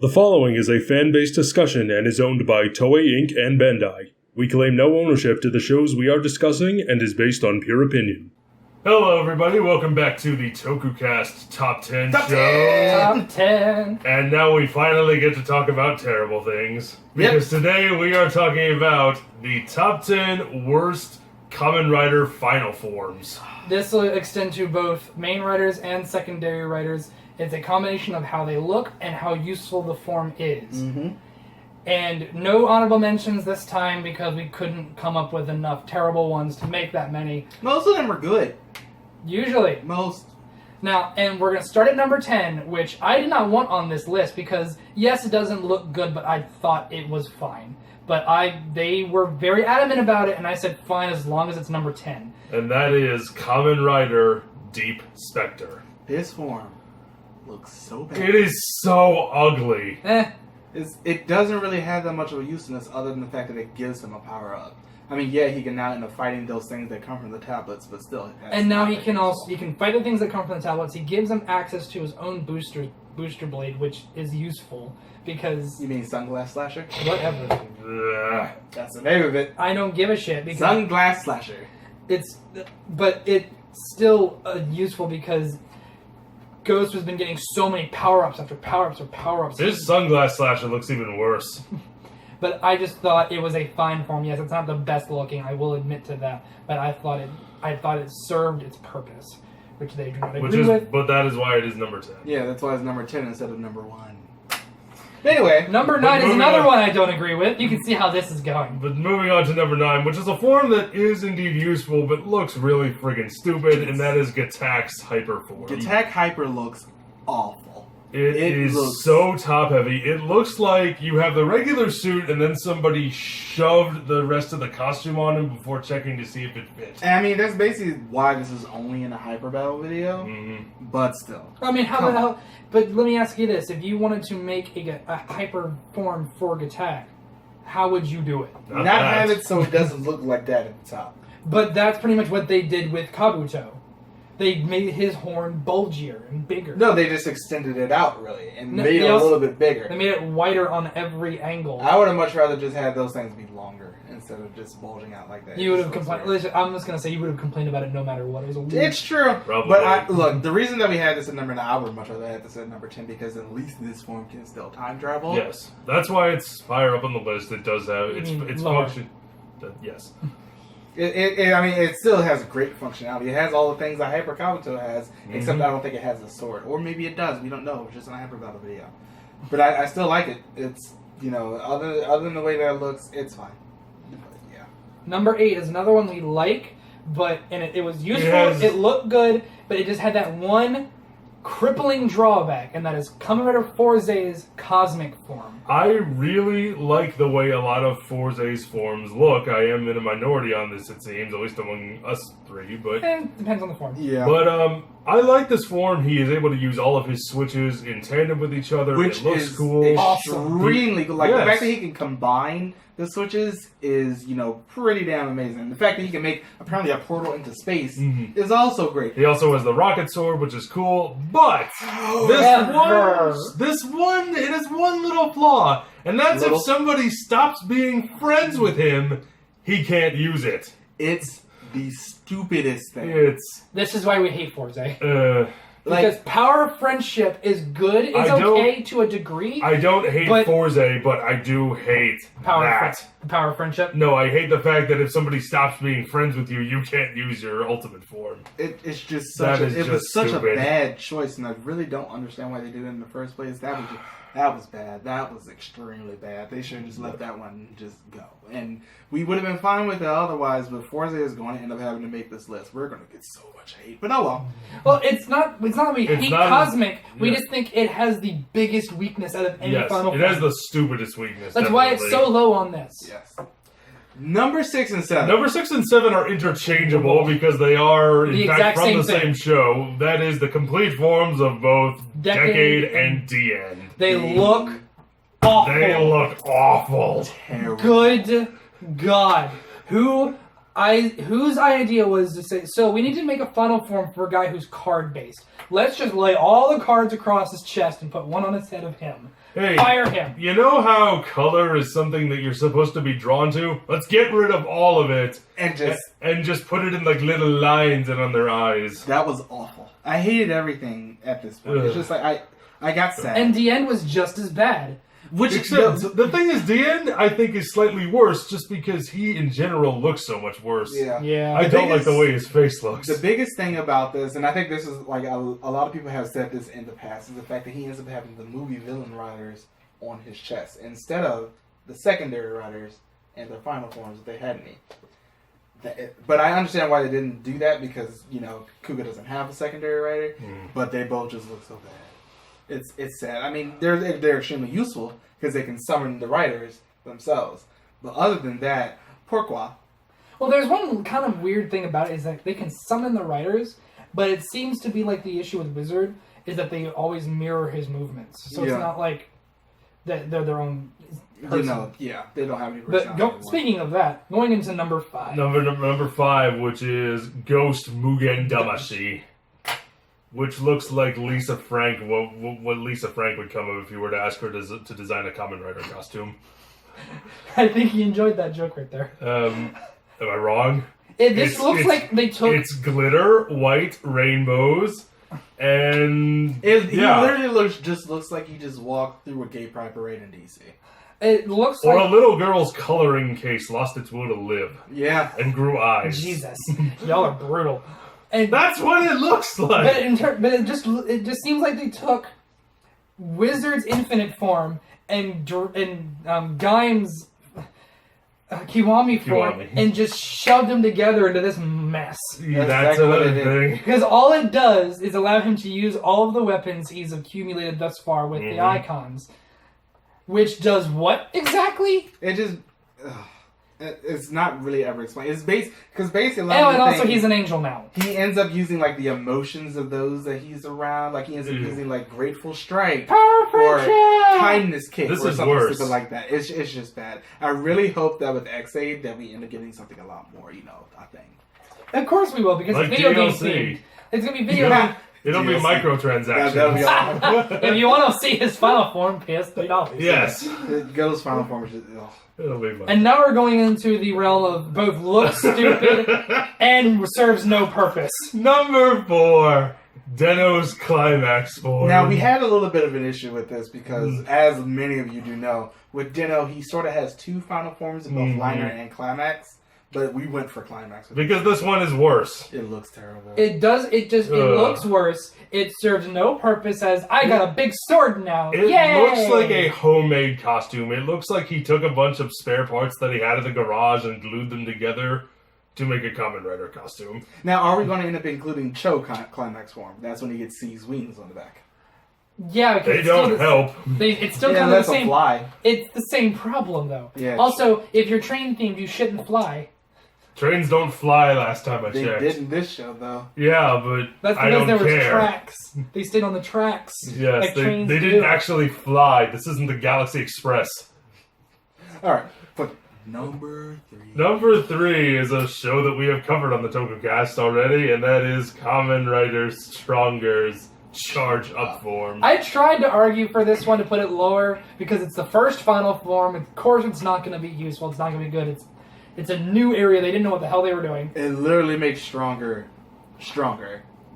The following is a fan-based discussion and is owned by Toei Inc. and Bandai. We claim no ownership to the shows we are discussing and is based on pure opinion. Hello everybody, welcome back to the Tokucast Top 10 show. Top 10. And now we finally get to talk about terrible things. Because today we are talking about the Top 10 worst Kamen Rider final forms. This will extend to both main writers and secondary writers. It's a combination of how they look and how useful the form is. Mm-hmm. And no honorable mentions this time because we couldn't come up with enough terrible ones to make that many. Most of them are good. Usually. Most. Now, and we're going to start at number 10, which I did not want on this list because, yes, it doesn't look good, but I thought it was fine. But they were very adamant about it, and I said fine as long as it's number 10. And that is Kamen Rider Deep Spectre. This form looks so bad. It is so ugly. It doesn't really have that much of a usefulness other than the fact that it gives him a power-up. I mean, yeah, he can now end up fighting those things that come from the tablets, but still. And now he can fight the things that come from the tablets. He gives him access to his own booster blade, which is useful because... You mean Sunglass Slasher? Whatever. That's the name of it. I don't give a shit because... Sunglass Slasher. But it's still useful because Ghost has been getting so many power-ups after power-ups or power-ups. This Sunglass Slasher looks even worse. But I just thought it was a fine form. Yes, it's not the best looking, I will admit to that. But I thought it served its purpose, which they do not agree with. But that is why it is number 10. Yeah, that's why it's number 10 instead of number 1. Anyway, number 9 is another one I don't agree with. You can see how this is going. But moving on to number 9, which is a form that is indeed useful, but looks really friggin' stupid, and that is Gatak's Hyper form. Gatak Hyper looks awful. It is so top-heavy. It looks like you have the regular suit, and then somebody shoved the rest of the costume on him before checking to see if it fit. I mean, that's basically why this is only in a Hyper Battle video, but still. I mean, how the hell... But let me ask you this. If you wanted to make a Hyper form for Gatak, how would you do it? Not have it so it doesn't look like that at the top. But that's pretty much what they did with Kabuto. They made his horn bulgier and bigger. No, they just extended it out, really, and made it a little bit bigger. They made it wider on every angle. I would have much rather just had those things be longer instead of just bulging out like that. You would have complained. I'm just going to say you would have complained about it no matter what. It was a weird... It's true. Probably. But look, the reason that we had this at number 9, I would much rather have this at number 10 because at least this form can still time travel. Yes. That's why it's higher up on the list. It does have its function. Yes. I mean, it still has great functionality. It has all the things that Hyper Kabuto has, except I don't think it has a sword. Or maybe it does. We don't know. It's just an Hyper Battle video. But I still like it. It's, other than the way that it looks, it's fine. But, yeah. Number 8 is another one we like, and it was useful. It looked good, but it just had that one crippling drawback, and that is Kamen Rider Forze's cosmic form. I really like the way a lot of Forze's forms look. I am in a minority on this, it seems, at least among us three, but... depends on the form. Yeah. But, I like this form. He is able to use all of his switches in tandem with each other. Which it looks is cool. Extremely cool. Like, the fact that he can combine the switches is, pretty damn amazing. The fact that he can make, apparently, a portal into space is also great. He also has the rocket sword, which is cool, but it has one little flaw, and that's if somebody stops being friends with him, he can't use it. It's the stupidest thing. This is why we hate Forze. Because power of friendship is good. It's okay to a degree. I don't hate Forze, but I do hate power of friendship? No, I hate the fact that if somebody stops being friends with you, you can't use your ultimate form. It's just such a bad choice, and I really don't understand why they did it in the first place. That was bad. That was extremely bad. They should have just let that one just go. And we would have been fine with it otherwise, but Forza is going to end up having to make this list. We're going to get so much hate. But oh well. Well, it's not that we hate Cosmic. We just think it has the biggest weakness out of any Final Fantasy. It has the stupidest weakness. That's why it's so low on this. Yes. Number 6 and 7. Number 6 and 7 are interchangeable because they are, in fact, from the same show. That is the complete forms of both Decade and DN. They look awful. They look awful. Terrible. Good God. Whose idea was to say, so we need to make a final form for a guy who's card-based. Let's just lay all the cards across his chest and put one on the head of him. Hey, fire him. You know how color is something that you're supposed to be drawn to? Let's get rid of all of it and just put it in like little lines and on their eyes. That was awful. I hated everything at this point. It's just like I got sad. And the end was just as bad. Except the thing is, the end I think is slightly worse, just because he in general looks so much worse. Yeah. I don't like the way his face looks. The biggest thing about this, and I think this is like a lot of people have said this in the past, is the fact that he ends up having the movie villain riders on his chest instead of the secondary riders and their final forms that they had in me. But I understand why they didn't do that because Kuga doesn't have a secondary rider, but they both just look so bad. It's sad. I mean, they're extremely useful because they can summon the riders themselves. But other than that, pourquoi? Well, there's one kind of weird thing about it is that they can summon the riders, but it seems to be like the issue with Wizard is that they always mirror his movements. So it's not like that they're their own person. They don't have any personality. But speaking of that, going into number 5. Number 5, which is Ghost Mugen Damashi. Which looks like Lisa Frank, what Lisa Frank would come of if you were to ask her to design a Kamen Rider costume. I think he enjoyed that joke right there. Am I wrong? This looks like they took... It's glitter, white, rainbows, and... He literally looks like he just walked through a gay pride parade in DC. It looks or like... a little girl's coloring case lost its will to live. Yeah. And grew eyes. Jesus. Y'all are brutal. And that's what it looks like. But it just seems like they took Wizard's infinite form and Gaim's Kiwami form and just shoved them together into this mess. That's another thing. Because all it does is allow him to use all of the weapons he's accumulated thus far with the icons. Which does what exactly? It just... It's not really ever explained. It's because basically, and also he's an angel now. He ends up using like the emotions of those that he's around. Like he ends up using like Grateful Strike or Kindness Kick or something stupid like that. It's just bad. I really hope that with X8 that we end up getting something a lot more. I think. Of course we will because like it's video game themed. It's gonna be video game. It'll be microtransactions. If you want to see his final form, $3. Yes. Ghost final form is just... It'll be fun. And now we're going into the realm of both looks stupid and serves no purpose. Number 4, Deno's Climax form. Now, we had a little bit of an issue with this because, as many of you do know, with Deno, he sort of has 2 final forms of both Liner and Climax. But we went for Climax. Because this one is worse. It looks terrible. It does. It looks worse. It serves no purpose as, I got a big sword now. It looks like a homemade costume. It looks like he took a bunch of spare parts that he had in the garage and glued them together to make a Kamen Rider costume. Now, are we going to end up including Cho Climax form? That's when he gets C's wings on the back. Yeah, because they don't help. It's still kind of the same. Fly. It's the same problem, though. Yeah, also, if you're train themed, you shouldn't fly. Trains don't fly last time I checked. They did in this show, though. Yeah, but that's I don't because there care. was tracks. They stayed on the tracks. Yes, like they didn't actually fly. This isn't the Galaxy Express. Alright, but number 3. Number 3 is a show that we have covered on the Tokucast already, and that is Kamen Rider Stronger's Charge Up form. I tried to argue for this one to put it lower because it's the first final form. Of course, it's not going to be useful. It's not going to be good. It's a new area. They didn't know what the hell they were doing. It literally makes stronger.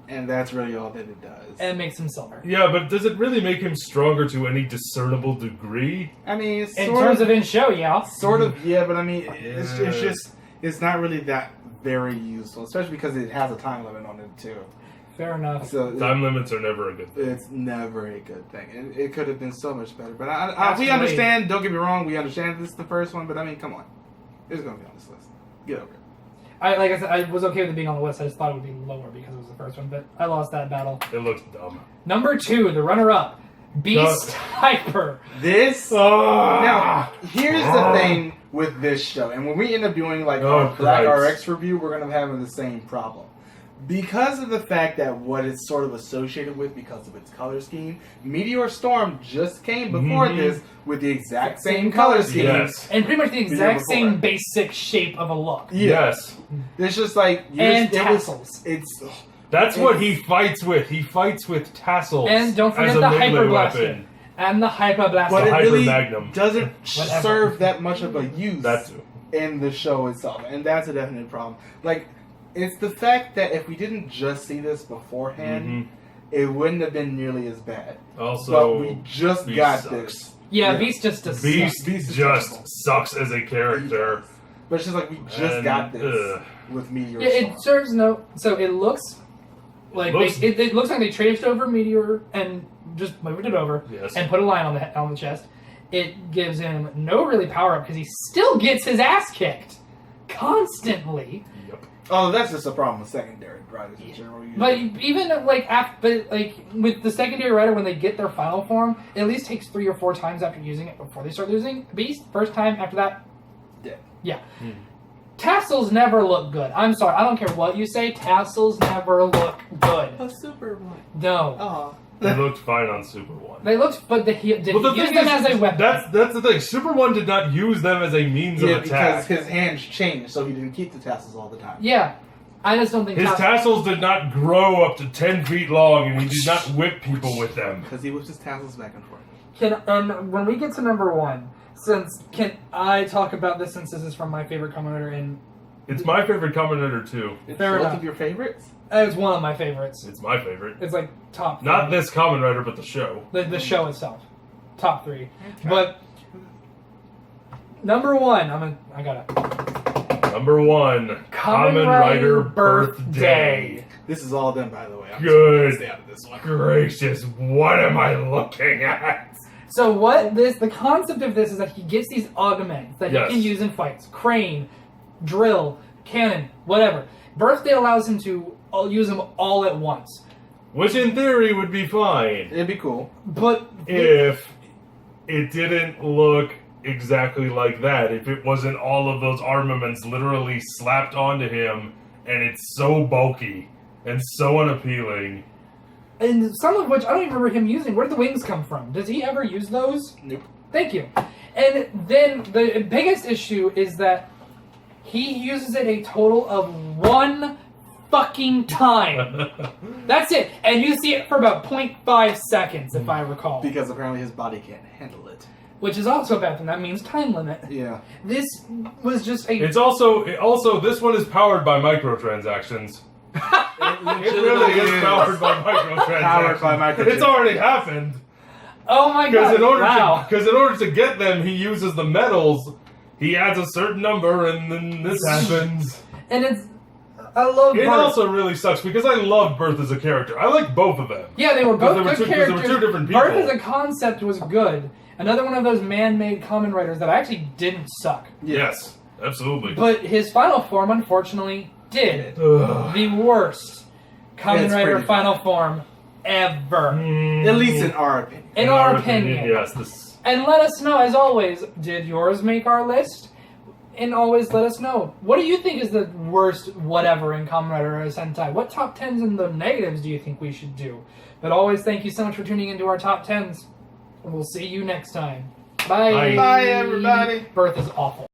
And that's really all that it does. And it makes him silver. Yeah, but does it really make him stronger to any discernible degree? I mean, in terms of in-show, yeah. Sort of, yeah, but I mean, it's not really that very useful. Especially because it has a time limit on it, too. Fair enough. So time limits are never a good thing. It's never a good thing. It could have been so much better. But we understand, don't get me wrong, we understand this is the first one, but I mean, come on. It's going to be on this list. Get over it. Like I said, I was okay with it being on the list. I just thought it would be lower because it was the first one, but I lost that battle. It looks dumb. Number 2, the runner-up, Beast Hyper. This... Now, here's the thing with this show, and when we end up doing like our Black RX review, we're going to be having the same problem. Because of the fact that what it's sort of associated with because of its color scheme, Meteor Storm just came before this with the exact same color scheme. Yes. And pretty much the exact same basic shape of a look. Yes. It's just like... And tassels. That's what he fights with. He fights with tassels. And don't forget the Hyper Blaster. and the Hyper Blaster. But it Hyper really Magnum. doesn't serve that much of a use That too. in the show itself, and that's a definite problem. Like, it's the fact that if we didn't just see this beforehand, it wouldn't have been nearly as bad. Also, but we just Beast got sucks. this. Yeah, Beast just does Beast Beast just sucks as a character. But it's just like we just got this with Meteor. Yeah, it serves no. So it looks like it looks like they traced over Meteor and just moved it over and put a line on the chest. It gives him no really power up because he still gets his ass kicked constantly. Yep. Oh, that's just a problem with secondary riders in general. But even with the secondary rider, when they get their final form, it at least takes 3 or 4 times after using it before they start losing Beast. First time after that, dead. Yeah. Tassels never look good. I'm sorry. I don't care what you say. Tassels never look good. A Super one. No. Oh. They looked fine on Super 1. They looked, but did he use them as a weapon? That's the thing. Super 1 did not use them as a means of attack. Because his hands changed, so he didn't keep the tassels all the time. Yeah. I just don't think his tassels did not grow up to 10 feet long, and he did not whip people with them. Because he whips his tassels back and forth. And when we get to number 1, can I talk about this since this is from my favorite Kamen Rider and... It's my favorite Kamen Rider too. It's both of your favorites? It's one of my favorites. It's my favorite. It's like top 3. Not this Kamen Rider, but the show. The show itself. Top 3. Okay. But number 1, I got it. Number 1, Kamen Rider Birthday. This is all them, by the way. Good gracious, what am I looking at? So the concept of this is that he gets these augments that he can use in fights. Crane, drill, cannon, whatever. Birthday allows him to use them all at once. Which in theory would be fine. It'd be cool. But if it didn't look exactly like that, if it wasn't all of those armaments literally slapped onto him, and it's so bulky and so unappealing. And some of which I don't even remember him using. Where did the wings come from? Does he ever use those? Nope. Thank you. And then the biggest issue is that he uses it a total of 1 fucking time. That's it. And you see it for about 0.5 seconds, if I recall. Because apparently his body can't handle it. Which is also a bad thing. That means time limit. Yeah. This was just a... It's also this one is powered by microtransactions. It really is powered by microtransactions. Powered by microtransactions. It's already happened. Oh my god! Because in order to get them, he uses the metals. He adds a certain number, and then this happens. And I love. It also really sucks because I love Birth as a character. I like both of them. Yeah, they were both good characters. They were 2 different people. Birth as a concept was good. Another one of those man-made Kamen Riders that actually didn't suck. Yes, absolutely. But his final form, unfortunately, did. The worst Kamen Rider final form ever. At least in our opinion. In our opinion. Yes. And let us know, as always, did yours make our list? And always let us know. What do you think is the worst whatever in Kamen Rider or Sentai? What top 10s and the negatives do you think we should do? But always thank you so much for tuning into our top 10s. We'll see you next time. Bye. Bye, everybody. Birth is awful.